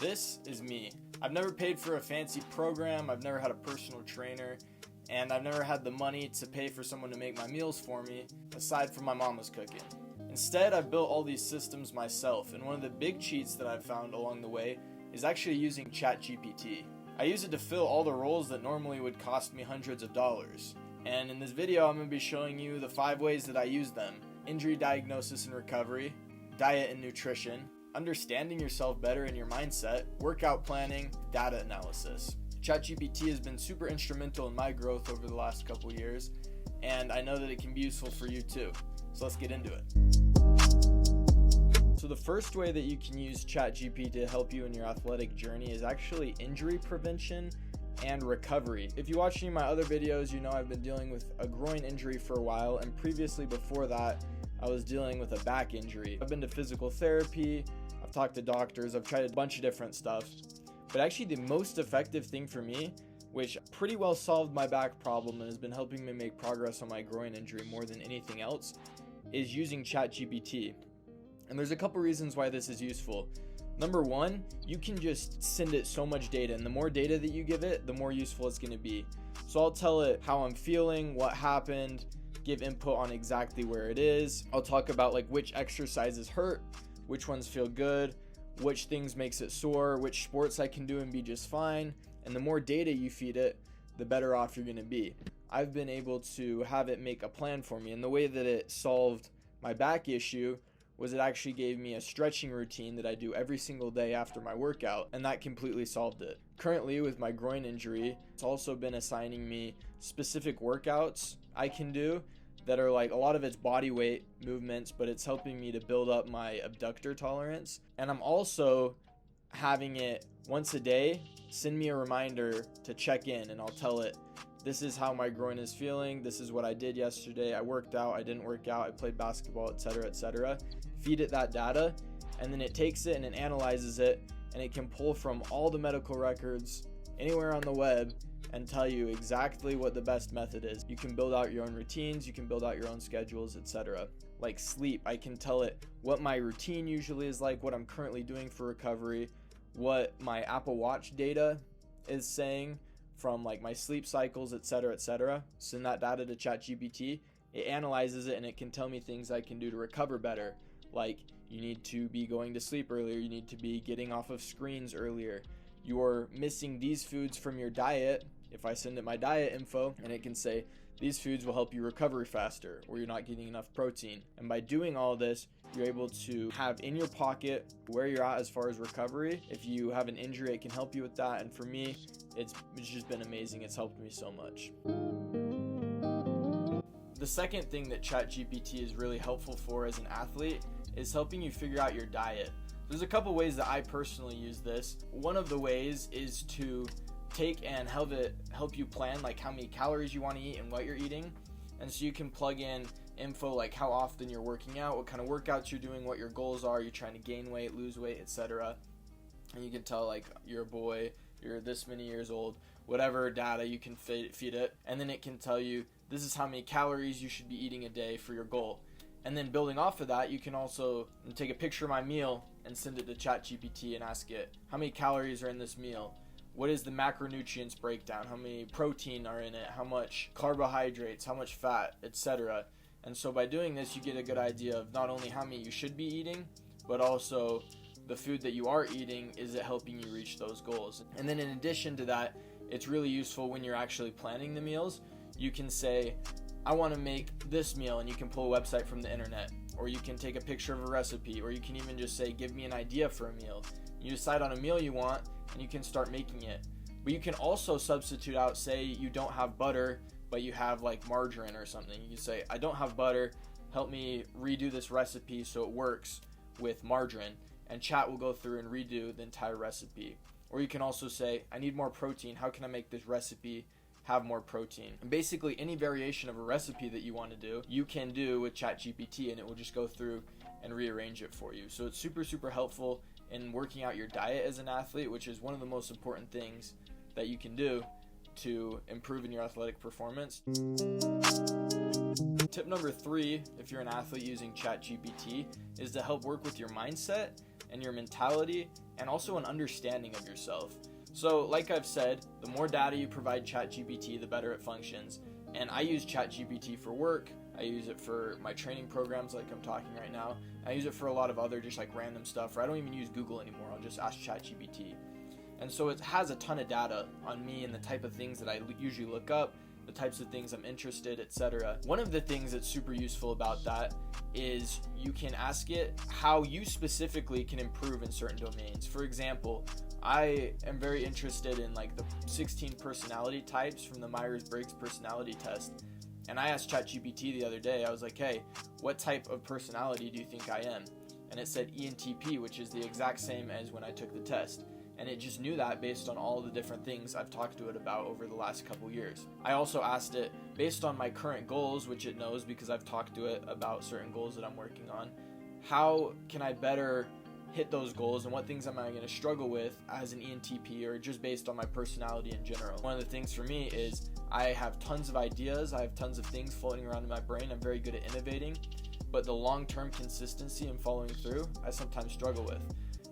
This is me. I've never paid for a fancy program, I've never had a personal trainer, and I've never had the money to pay for someone to make my meals for me, aside from my mama's cooking. Instead, I've built all these systems myself, and one of the big cheats that I've found along the way is actually using ChatGPT. I use it to fill all the roles that normally would cost me hundreds of dollars. And in this video, I'm going to be showing you the 5 ways that I use them: injury diagnosis and recovery, diet and nutrition, understanding yourself better in your mindset, workout planning, data analysis. ChatGPT has been super instrumental in my growth over the last couple years, and I know that it can be useful for you too. So let's get into it. So the first way that you can use ChatGPT to help you in your athletic journey is actually injury prevention and recovery. If you watch any of my other videos, you know I've been dealing with a groin injury for a while, and previously before that, I was dealing with a back injury. I've been to physical therapy, I've talked to doctors, I've tried a bunch of different stuff. But actually the most effective thing for me, which pretty well solved my back problem and has been helping me make progress on my groin injury more than anything else, is using ChatGPT. And there's a couple reasons why this is useful. Number one, you can just send it so much data, and the more data that you give it, the more useful it's going to be. So I'll tell it how I'm feeling, what happened, give input on exactly where it is. I'll talk about like which exercises hurt, which ones feel good, which things makes it sore, which sports I can do and be just fine. And the more data you feed it, the better off you're going to be. I've been able to have it make a plan for me, and the way that it solved my back issue was it actually gave me a stretching routine that I do every single day after my workout, and that completely solved it. Currently, with my groin injury, it's also been assigning me specific workouts I can do that are like, a lot of it's body weight movements, but it's helping me to build up my abductor tolerance. And I'm also having it once a day send me a reminder to check in, and I'll tell it, this is how my groin is feeling, this is what I did yesterday, I worked out, I didn't work out, I played basketball, etc., etc. Feed it that data, and then it takes it and it analyzes it, and it can pull from all the medical records anywhere on the web and tell you exactly what the best method is. You can build out your own routines, you can build out your own schedules, etc. Like sleep, I can tell it what my routine usually is like, what I'm currently doing for recovery, what my Apple Watch data is saying from like my sleep cycles, etc., etc. Send that data to ChatGPT, it analyzes it, and it can tell me things I can do to recover better. Like, you need to be going to sleep earlier, you need to be getting off of screens earlier, you're missing these foods from your diet. If I send it my diet info, and it can say, these foods will help you recover faster, or you're not getting enough protein. And by doing all this, you're able to have in your pocket where you're at as far as recovery. If you have an injury, it can help you with that. And for me, it's just been amazing. It's helped me so much. The second thing that ChatGPT is really helpful for as an athlete is helping you figure out your diet. There's a couple ways that I personally use this. One of the ways is to take and help you plan like how many calories you want to eat and what you're eating. And so you can plug in info like how often you're working out, what kind of workouts you're doing, what your goals are, you're trying to gain weight, lose weight, etc. And you can tell like you're a boy, you're this many years old, whatever data you can feed it. And then it can tell you this is how many calories you should be eating a day for your goal. And then building off of that, you can also take a picture of my meal and send it to ChatGPT and ask it, how many calories are in this meal? What is the macronutrients breakdown? How many protein are in it? How much carbohydrates? How much fat? Etc. And so by doing this, you get a good idea of not only how many you should be eating, but also the food that you are eating, is it helping you reach those goals? And then in addition to that, it's really useful when you're actually planning the meals. You can say, I want to make this meal, and you can pull a website from the internet, or you can take a picture of a recipe, or you can even just say, give me an idea for a meal. You decide on a meal you want, and you can start making it. But you can also substitute out, say you don't have butter, but you have like margarine or something. You can say, I don't have butter, help me redo this recipe so it works with margarine. And Chat will go through and redo the entire recipe. Or you can also say, I need more protein, how can I make this recipe have more protein? And basically any variation of a recipe that you want to do, you can do with ChatGPT, and it will just go through and rearrange it for you. So it's super, super helpful in working out your diet as an athlete, which is one of the most important things that you can do to improve in your athletic performance. Tip number 3, if you're an athlete using ChatGPT, is to help work with your mindset and your mentality, and also an understanding of yourself. So like I've said, the more data you provide ChatGPT, the better it functions. And I use ChatGPT for work. I use it for my training programs like I'm talking right now. I use it for a lot of other just like random stuff, or I don't even use Google anymore. I'll just ask ChatGPT. And so it has a ton of data on me and the type of things that I usually look up, the types of things I'm interested, etc. One of the things that's super useful about that is you can ask it how you specifically can improve in certain domains. For example, I am very interested in like the 16 personality types from the Myers-Briggs personality test. And I asked ChatGPT the other day, I was like, hey, what type of personality do you think I am? And it said ENTP, which is the exact same as when I took the test. And it just knew that based on all the different things I've talked to it about over the last couple years. I also asked it, based on my current goals, which it knows because I've talked to it about certain goals that I'm working on, how can I better hit those goals and what things am I going to struggle with as an ENTP or just based on my personality in general. One of the things for me is I have tons of ideas, I have tons of things floating around in my brain, I'm very good at innovating, but the long-term consistency and following through, I sometimes struggle with.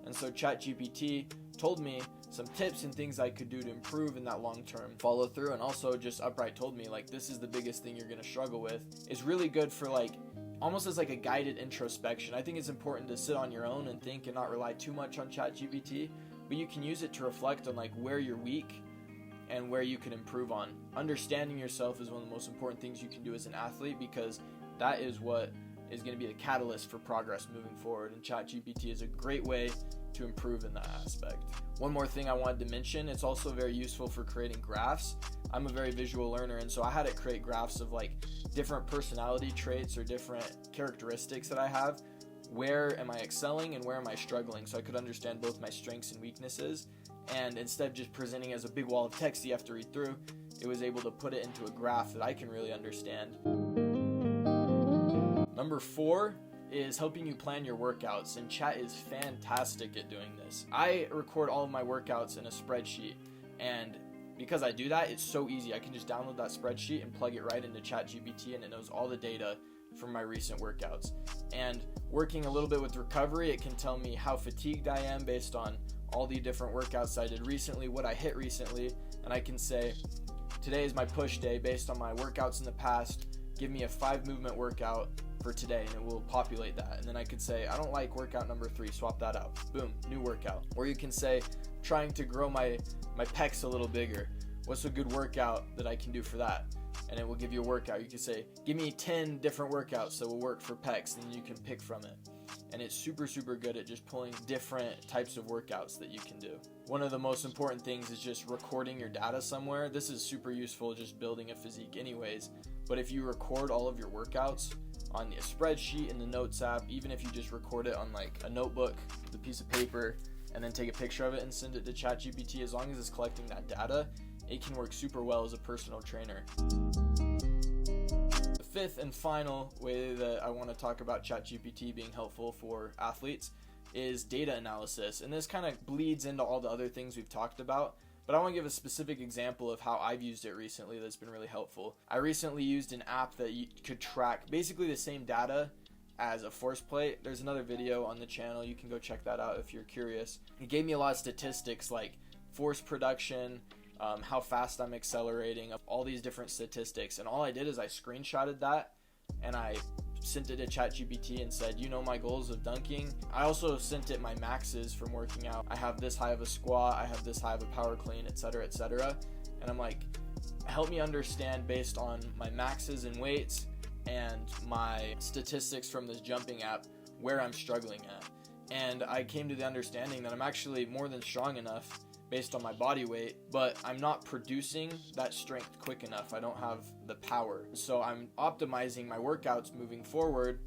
And so ChatGPT told me some tips and things I could do to improve in that long-term follow through, and also just upright told me like this is the biggest thing you're going to struggle with. It's really good for like almost as like a guided introspection. I think it's important to sit on your own and think and not rely too much on ChatGPT, but you can use it to reflect on like where you're weak and where you can improve on. Understanding yourself is one of the most important things you can do as an athlete, because that is what is going to be the catalyst for progress moving forward, and ChatGPT is a great way to improve in that aspect. One more thing I wanted to mention, it's also very useful for creating graphs. I'm a very visual learner, and so I had it create graphs of like different personality traits or different characteristics that I have. Where am I excelling and where am I struggling? So I could understand both my strengths and weaknesses, and instead of just presenting as a big wall of text you have to read through, it was able to put it into a graph that I can really understand. Number 4 is helping you plan your workouts, and Chat is fantastic at doing this. I record all of my workouts in a spreadsheet, and because I do that, it's so easy. I can just download that spreadsheet and plug it right into ChatGPT, and it knows all the data from my recent workouts. And working a little bit with recovery, it can tell me how fatigued I am based on all the different workouts I did recently, what I hit recently, and I can say, today is my push day based on my workouts in the past. Give me a 5 movement workout for today, and it will populate that. And then I could say, I don't like workout number 3, swap that out. Boom, new workout. Or you can say, trying to grow my pecs a little bigger. What's a good workout that I can do for that? And it will give you a workout. You can say, give me 10 different workouts that will work for pecs, and you can pick from it. And it's super, super good at just pulling different types of workouts that you can do. One of the most important things is just recording your data somewhere. This is super useful just building a physique anyways. But if you record all of your workouts on a spreadsheet in the Notes app, even if you just record it on like a notebook, the piece of paper, and then take a picture of it and send it to ChatGPT, as long as it's collecting that data, it can work super well as a personal trainer. The 5th and final way that I want to talk about ChatGPT being helpful for athletes is data analysis. And this kind of bleeds into all the other things we've talked about, but I want to give a specific example of how I've used it recently that's been really helpful. I recently used an app that you could track basically the same data as a force plate. There's another video on the channel, you can go check that out if you're curious. It gave me a lot of statistics like force production, how fast I'm accelerating, all these different statistics. And all I did is I screenshotted that and I sent it to ChatGPT and said, you know my goals of dunking. I also sent it my maxes from working out. I have this high of a squat, I have this high of a power clean, etc., etc. And I'm like, help me understand based on my maxes and weights and my statistics from this jumping app where I'm struggling at. And I came to the understanding that I'm actually more than strong enough based on my body weight, but I'm not producing that strength quick enough. I don't have the power. So I'm optimizing my workouts moving forward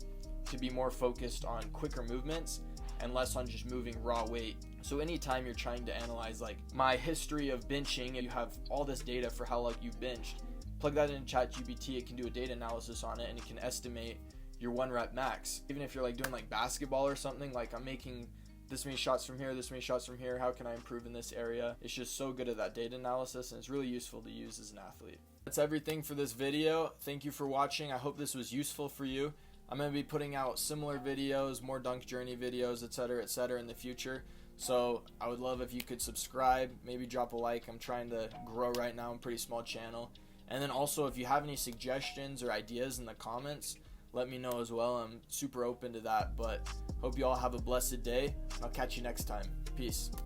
to be more focused on quicker movements and less on just moving raw weight. So anytime you're trying to analyze like my history of benching, you have all this data for how long you've benched, plug that into ChatGPT, it can do a data analysis on it and it can estimate your 1 rep max. Even if you're like doing like basketball or something, like I'm making this many shots from here, this many shots from here, how can I improve in this area? It's just so good at that data analysis, and it's really useful to use as an athlete. That's everything for this video. Thank you for watching. I hope this was useful for you. I'm going to be putting out similar videos, more dunk journey videos, etc., in the future. So I would love if you could subscribe, maybe drop a like. I'm trying to grow right now. I'm a pretty small channel. And then also, if you have any suggestions or ideas in the comments, let me know as well. I'm super open to that. But hope you all have a blessed day. I'll catch you next time. Peace.